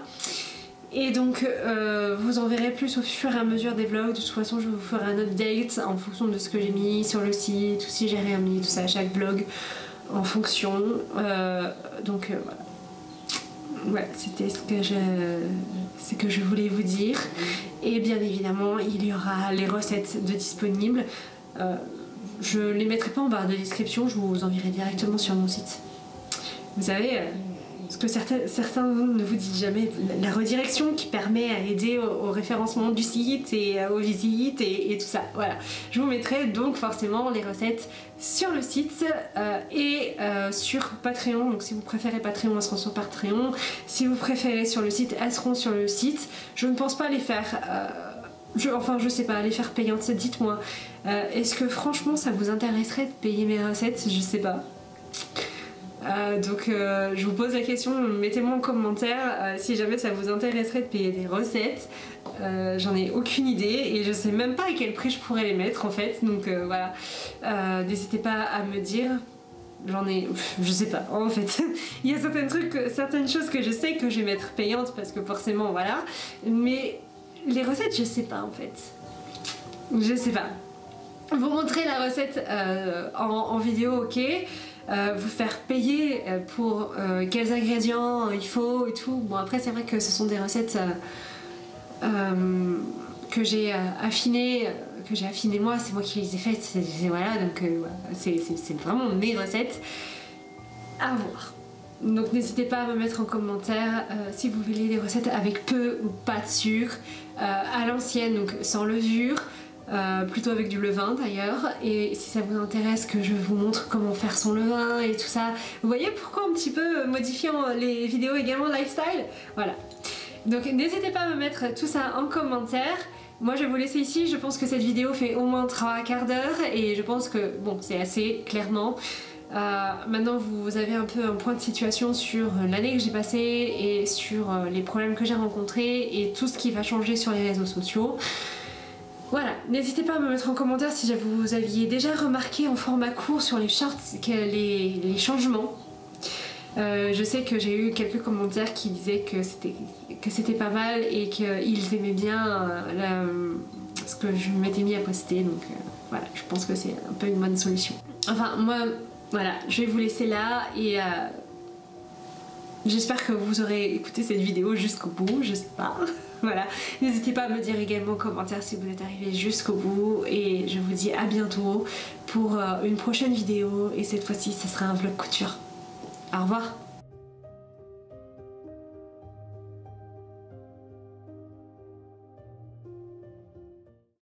Et donc vous en verrez plus au fur et à mesure des vlogs. De toute façon je vous ferai un update en fonction de ce que j'ai mis sur le site, ou si j'ai rien mis, tout ça à chaque vlog en fonction. Donc voilà. Voilà, c'était ce que je voulais vous dire. Et bien évidemment il y aura les recettes de disponibles. Je les mettrai pas en barre de description, je vous enverrai directement sur mon site. Vous savez, ce que certains ne vous disent jamais, la redirection qui permet à aider au référencement du site et aux visites et tout ça. Voilà. Je vous mettrai donc forcément les recettes sur le site et sur Patreon. Donc si vous préférez Patreon, elles seront sur Patreon. Si vous préférez sur le site, elles seront sur le site. Je ne pense pas les faire... je sais pas, les faire payantes. Dites-moi, est-ce que franchement ça vous intéresserait de payer mes recettes? Je sais pas. Donc je vous pose la question, mettez-moi en commentaire si jamais ça vous intéresserait de payer des recettes. J'en ai aucune idée et je sais même pas à quel prix je pourrais les mettre en fait, donc voilà, n'hésitez pas à me dire. Je sais pas en fait. Il y a certaines choses que je sais que je vais mettre payantes parce que forcément voilà, mais les recettes je sais pas en fait. Je sais pas. Vous montrer la recette en vidéo, ok. Vous faire payer pour quels ingrédients il faut et tout. Bon après c'est vrai que ce sont des recettes que j'ai affinées moi, c'est moi qui les ai faites, voilà, donc c'est vraiment mes recettes à voir. Donc n'hésitez pas à me mettre en commentaire si vous voulez des recettes avec peu ou pas de sucre, à l'ancienne, donc sans levure, plutôt avec du levain d'ailleurs, et si ça vous intéresse que je vous montre comment faire son levain et tout ça, vous voyez pourquoi un petit peu modifiant les vidéos également lifestyle, voilà. Donc n'hésitez pas à me mettre tout ça en commentaire. Moi je vais vous laisser ici, je pense que cette vidéo fait au moins 3/4 d'heure et je pense que bon c'est assez clairement. Maintenant vous avez un peu un point de situation sur l'année que j'ai passée et sur les problèmes que j'ai rencontrés et tout ce qui va changer sur les réseaux sociaux. Voilà, n'hésitez pas à me mettre en commentaire si vous aviez déjà remarqué en format court sur les shorts les changements. Je sais que j'ai eu quelques commentaires qui disaient que c'était pas mal et qu'ils aimaient bien ce que je m'étais mis à poster, donc voilà, je pense que c'est un peu une bonne solution. Enfin moi, voilà, je vais vous laisser là et j'espère que vous aurez écouté cette vidéo jusqu'au bout, je sais pas. Voilà, n'hésitez pas à me dire également en commentaire si vous êtes arrivé jusqu'au bout et je vous dis à bientôt pour une prochaine vidéo et cette fois-ci ce sera un vlog couture. Au revoir.